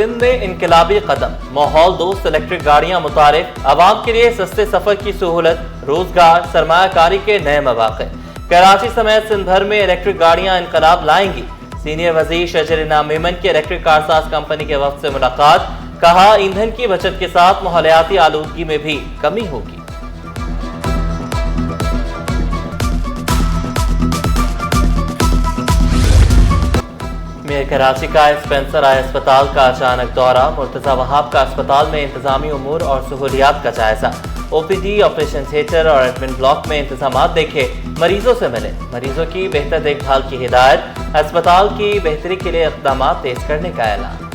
सिंध में इनकलाबी कदम, माहौल दोस्त इलेक्ट्रिक गाड़ियां मुतारिफ, आवाम के लिए सस्ते सफर की सहूलत, रोजगार सरमायाकारी के नए मौके। कराची समेत सिंध भर में इलेक्ट्रिक गाड़ियां इनकलाब लाएंगी। सीनियर वजीर शजर इनाम मेमन की इलेक्ट्रिक कारसाज कंपनी के वफ्द से मुलाकात, कहा ईंधन की बचत के साथ माहौलियाती आलूदगी में भी कमी होगी। मेयर कराची का स्पेंसर आई अस्पताल का अचानक दौरा, मुर्तजा वहाब का अस्पताल में इंतजामी उमूर और सहूलियात का जायजा। ओपीडी, ऑपरेशन थिएटर और एडमिन ब्लॉक में इंतजामात देखे, मरीजों से मिले, मरीजों की बेहतर देखभाल की हिदायत, अस्पताल की बेहतरी के लिए इक़दाम तेज करने का ऐलान।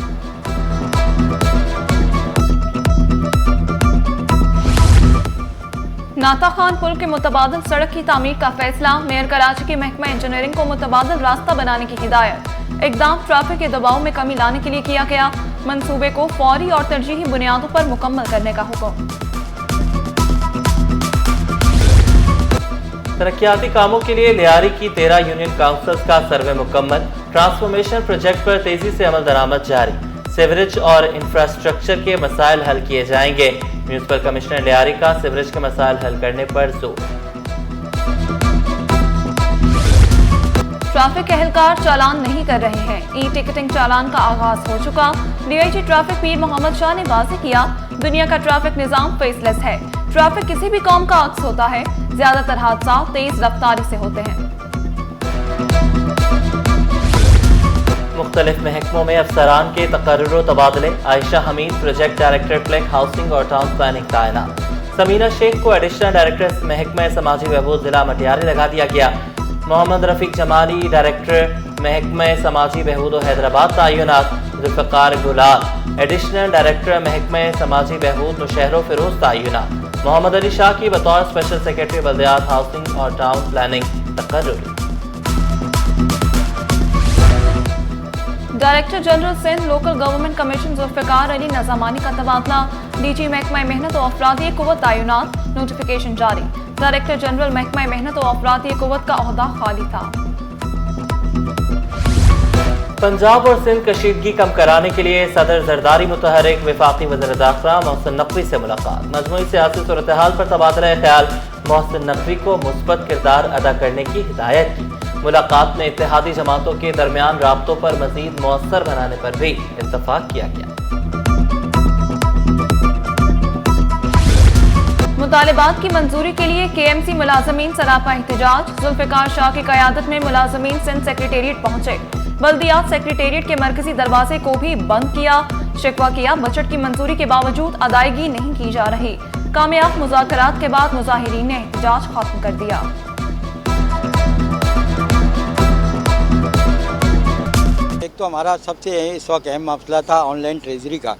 नाता खान पुल के मुतबादिल सड़क की तामीर का फैसला, मेयर कराची की महकमा इंजीनियरिंग को मुतबादिल रास्ता बनाने की हिदायत। इक़दाम ट्रैफिक के दबाव में कमी लाने के लिए किया गया, मंसूबे को फौरी और तरजीही बुनियादों पर मुकम्मल करने का हुक्म। तरक्याती कामों के लिए लियारी की 13 यूनियन काउंसिल्स का सर्वे मुकम्मल, ट्रांसफॉर्मेशन प्रोजेक्ट पर तेजी से अमल दरामद जारी, सीवरेज और इंफ्रास्ट्रक्चर के मसाइल हल किए जाएंगे। म्यूनिसिपल कमिश्नर लियारी का सीवरेज के मसाइल हल करने पर जोर। ट्रैफिक एहलकार चालान नहीं कर रहे हैं, ई टिकटिंग चालान का आगाज हो चुका। डीआईजी ट्रैफिक पीर मोहम्मद शाह ने वाज़ेह किया, दुनिया का ट्रैफिक निज़ाम फेसलेस है, ट्रैफिक किसी भी कौम का अक्स होता है, ज्यादातर हादसा तेज रफ्तारी से होते हैं। मुख्तलिफ महकमों में अफसरान के तकर्रुर तबादले, Ayesha Hamid project director flag housing और टाउन प्लानिंग तैनात, समीना शेख को एडिशनल डायरेक्टर महकमा समाजी बहबूद जिला मटियारी लगा दिया गया। मोहम्मद रफीक जमाली डायरेक्टर महकमा समाजी बहबूद हैदराबाद तयनात, जुल्फ़िकार गुलाल एडिशनल डायरेक्टर महकमा समाजी बहबूद नौशहर फिरोज तयनात, मोहम्मद अली शाह की बतौर स्पेशल सेक्रेटरी बल्दियात हाउसिंग और टाउन प्लानिंग तकर्रुर। Director general Sindh local government commission Zulfiqar Ali Nizamani का तबादला, डीजी महकमा मेहनत और अफरादी कुव्वत तयनात, नोटिफिकेशन जारी। डायरेक्टर जनरल महकमा मेहनत और अफरादी कुव्वत का ओहदा खाली था। पंजाब और सिंध कशीदगी कम कराने के लिए सदर जरदारी मुतहरिक वफाकी वज़ीर दाखिला मोहसिन नकवी से मुलाकात, मजमूई सियासी सूरत-ए-हाल पर तबादला ख्याल, मोहसिन नकवी को मुस्बत किरदार अदा करने की हिदायत की। मुलाकात में इत्तेहादी जमातों के दरमियान राब्तों पर मजीद मौसर बनाने पर भी इत्तफाक किया गया। मुतालिबात की मंजूरी के लिए केएमसी मुलाजमीन सरापा एहतजाज, जुल्फ़िकार शाह की क़यादत में मुलाजमीन सिंध सेक्रेटेरिएट पहुंचे, बल्दियात सेक्रेटेरिएट के मरकजी दरवाजे को भी बंद किया, शिकवा किया बजट की मंजूरी के बावजूद अदायगी नहीं की जा रही। कामयाब मुज़ाकरात के बाद मुजाहिरीन ने एहतजाज खत्म कर दिया। एक तो हमारा सबसे इस वक्त अहम मसला था ऑनलाइन ट्रेजरी का,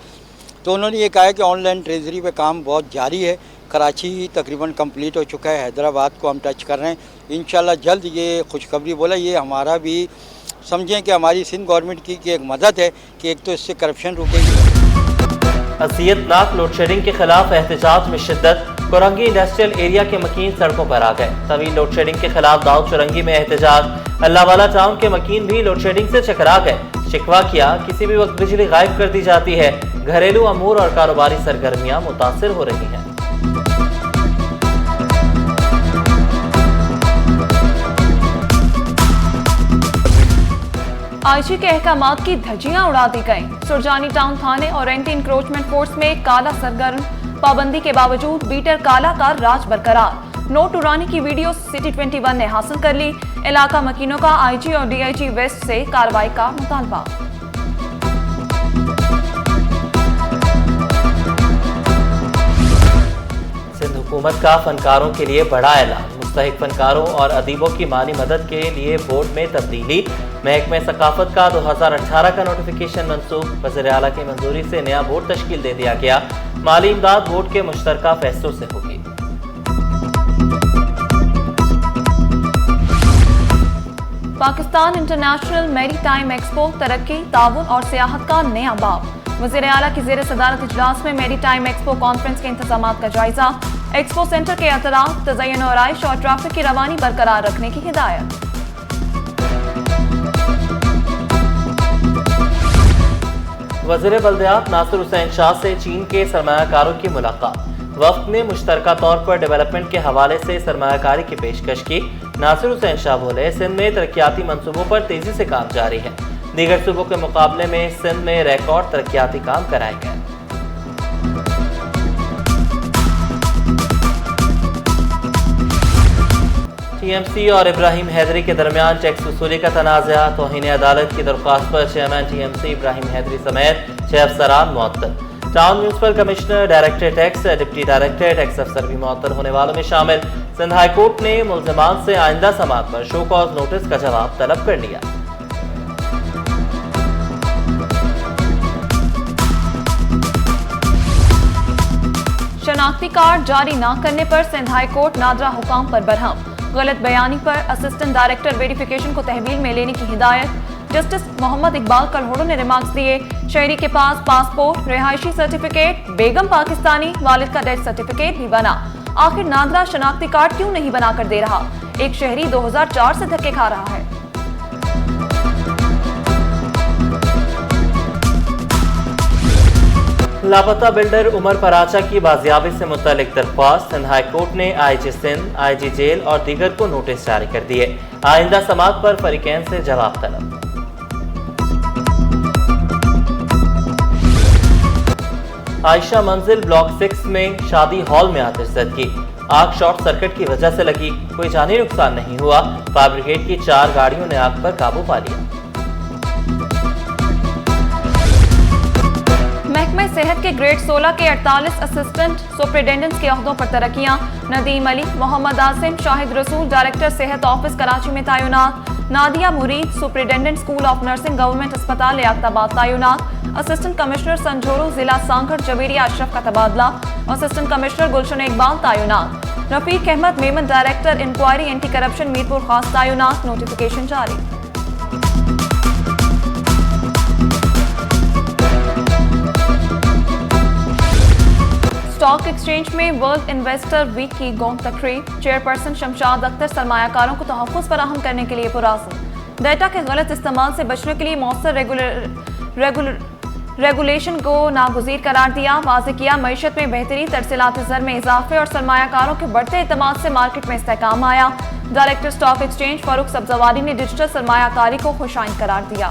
तो उन्होंने ये कहा है कि ऑनलाइन ट्रेजरी पे काम बहुत जारी है। कराची तकरीबन कंप्लीट हो चुका है, हैदराबाद को हम टच कर रहे हैं, इंशाल्लाह जल्द ये खुशखबरी बोला, ये हमारा भी समझें कि हमारी सिंध गवर्नमेंट की एक मदद है कि एक तो इससे करप्शन रुकेगी। असियतनाक लोड शेडिंग के खिलाफ एहतजाज में शिद्दत, कोरंगी इंडस्ट्रियल एरिया के मकीन सड़कों पर आ गए, तवील लोड शेडिंग के खिलाफ दाऊद चुरंगी में एहतजाज, अल्लाहवाला टाउन के मकीन भी लोड शेडिंग से चकरा गए, शिकवा किया किसी भी वक्त बिजली गायब कर दी जाती है, घरेलू अमूर और कारोबारी सरगर्मियां मुतासिर हो रही हैं। आईजी के अहकामात की धज्जियां उड़ा दी गईं, सुरजानी टाउन थाने और एंटी इंक्रोचमेंट फोर्स में काला सरगर्म, पाबंदी के बावजूद बीटर काला का राज बरकरार, नोट उड़ाने की वीडियो सिटी 21 ने हासिल कर ली। इलाका मकीनों का आईजी और डीआईजी वेस्ट से कार्रवाई का मुतालबा। सिंध हुकूमत का फनकारों के लिए बड़ा ऐलान, मुस्तहिक फनकारों और अदीबों की माली मदद के लिए बोर्ड में तब्दीली, महकमे सकाफत का 2018 का नोटिफिकेशन मंसूख, वज़ीर आला की मंजूरी से नया बोर्ड तश्कील दे दिया गया, माली इमदाद बोर्ड के मुश्तरका फैसलों से होगी। पाकिस्तान इंटरनेशनल मैरीटाइम एक्सपो तरक्की, ताउन और सियाहत का नया बाब, वज़ीर आला की ज़ेर सदारत इजलास में मैरीटाइम एक्सपो कॉन्फ्रेंस के इंतजामात का जायजा, एक्सपो सेंटर के अतराफ, तज़य्युन और आइश और ट्रैफिक की रवानी बरकरार रखने की हिदायत। वज़ीर बल्दियात नासिर हुसैन शाह से चीन के सरमायाकारों की मुलाकात। वफ्द ने मुश्तरका तौर पर डेवलपमेंट के हवाले से सरमायाकारी की पेशकश की। नासिर हुसैन शाह बोले, सिंध में तरक्याती मंसूबों पर तेजी से काम जारी है। दीगर सूबों के मुकाबले में सिंध में रिकॉर्ड तरक्याती काम कराए गए। टीएमसी और इब्राहिम हैदरी के दरमियान टैक्स वसूली का तनाज़ा। तौहीन अदालत की दरख्वास्त पर चेयरमैन टीएमसी इब्राहिम हैदरी समेत 6 अफसरान मुअत्तल। Town municipal commissioner, director tax, deputy director tax अफसर भी मुअत्तल होने वालों में शामिल। सिंध हाई कोर्ट ने मुल्ज़िमान से आइंदा समाअत पर शो कॉज नोटिस का जवाब तलब कर लिया। शनाख्ती कार्ड जारी न करने पर सिंध हाई कोर्ट नादरा हुकाम पर बरहम। गलत बयानी पर असिस्टेंट डायरेक्टर वेरिफिकेशन को तहवील में लेने की हिदायत। जस्टिस मोहम्मद इकबाल कलहोड़ो ने रिमार्क्स दिए, शहरी के पास पासपोर्ट, रिहायशी सर्टिफिकेट, बेगम पाकिस्तानी, वालिद का डेथ सर्टिफिकेट भी बना। आखिर नादरा शनाख्ती कार्ड क्यों नहीं बना कर दे रहा? एक शहरी 2004 से धक्के खा रहा है। लापता बिल्डर उमर पराचा की बाजियाबी से मुतल्लिक दरख्वास्त। सिंध हाई कोर्ट ने आईजी सिंध, आईजी जेल और दीगर को नोटिस जारी कर दिए। आइंदा समाअत पर फरीकैन से जवाब तलब। आयशा मंजिल ब्लॉक 6 में शादी हॉल में आतिशज़दगी। आग शॉर्ट सर्किट की वजह से लगी, कोई जानी नुकसान नहीं हुआ। फायर ब्रिगेड की 4 गाड़ियों ने आग पर काबू पा लिया। महकमे सेहत के ग्रेड 16 के 48 असिस्टेंट सुपरिटेंडेंट्स के अहदों पर तरक्कियां। नदीम अली, मोहम्मद आसिम, शाहिद रसूल डायरेक्टर सेहत ऑफिस कराची में तैनात। नादिया मुरीद superintendent school of nursing government अस्पताल लियाकताबाद तैनात। असिस्टेंट कमिश्नर संजोरो जिला सांगड़ जवेरिया अशरफ का तबादला। असिस्टेंट कमिश्नर गुलशन इकबाल तैनात। Rafiq Ahmed Memon director inquiry anti corruption Mirpur Khas तैनात। नोटिफिकेशन जारी। स्टॉक एक्सचेंज में वर्ल्ड इन्वेस्टर वीक की गोंग तकरीब। चेयरपर्सन शमशाद अख्तर सरमायाकारों को तहफ़्फ़ुज़ फराहम करने के लिए पुरअज़्म। डेटा के गलत इस्तेमाल से बचने के लिए मौसर रेगुलेशन को नागुज़ीर करार दिया। वाज़ेह किया, मईशत में बेहतरी, तरसीलात ज़र में इजाफे और सरमायाकारों के बढ़ते एतमाद से मार्केट में इस्तेहकाम आया। Director stock exchange Farooq Sabzwari ने डिजिटल सरमायाकारी को खुशाइन करार दिया।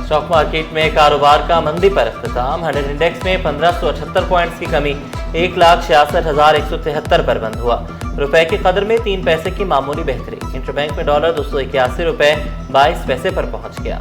स्टॉक मार्केट में कारोबार का मंदी पर अख्तिताम। 100 इंडेक्स में 1578 पॉइंट्स की कमी 1,66,173 पर बंद हुआ। रुपए की कदर में 3 पैसे की मामूली बेहतरी। इंटरबैंक में डॉलर 281 रुपए 22 पैसे पर पहुंच गया।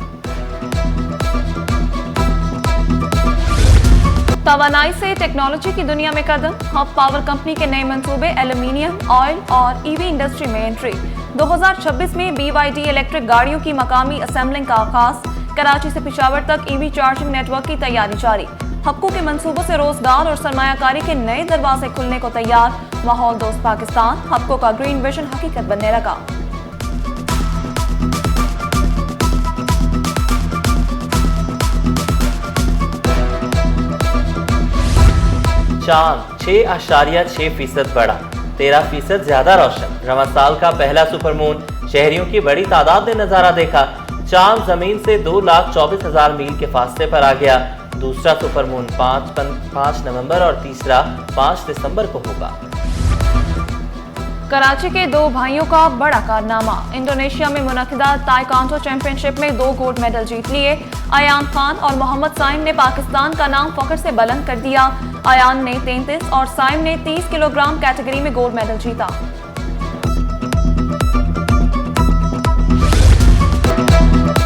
तवानाई से टेक्नोलॉजी की दुनिया में कदम। हब पावर कंपनी के नए मंसूबे, एल्यूमिनियम, ऑयल और ईवी इंडस्ट्री में एंट्री। 2026 में BYD इलेक्ट्रिक गाड़ियों की मकामी असेंबलिंग का आगाज। कराची से पेशावर तक ईवी चार्जिंग नेटवर्क की तैयारी जारी। हबको के मंसूबों से रोजगार और सरमायाकारी के नए दरवाजे खुलने को तैयार। माहौल दोस्त पाकिस्तान, हबको का ग्रीन विजन हकीकत बनने लगा। चांद 6.6% बढ़ा, 13% ज्यादा रोशन। रवां साल का पहला सुपरमून। शहरियों की बड़ी तादाद ने नजारा देखा। चांद जमीन से 2,24,000 मील के फासले पर आ गया। दूसरा सुपरमून 5 नवंबर और तीसरा 5 दिसंबर को होगा। कराची के 2 भाइयों का बड़ा कारनामा। इंडोनेशिया में मुनक़िदा ताइक्वांडो चैंपियनशिप में 2 गोल्ड मेडल जीत लिए। आयान खान और मोहम्मद साइम ने पाकिस्तान का नाम फख्र से बुलंद कर दिया। आयान ने 33 और साइम ने 30 किलोग्राम कैटेगरी में गोल्ड मेडल जीता।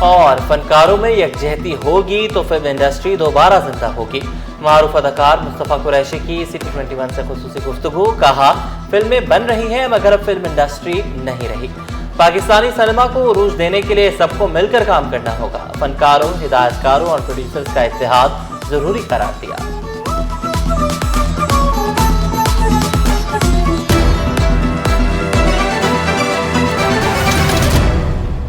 और फनकारों में यकजहती होगी तो फिल्म इंडस्ट्री दोबारा जिंदा होगी। मारूफ अदाकार मुस्तफ़ा कुरैशी की सिटी 21 से खुसूसी गुफ्तगू। कहा, फिल्में बन रही हैं मगर अब फिल्म इंडस्ट्री नहीं रही। पाकिस्तानी सिनेमा को उरूज देने के लिए सबको मिलकर काम करना होगा। फनकारों, हिदायतकारों और प्रोड्यूसर्स का इत्तेहाद जरूरी करार दिया।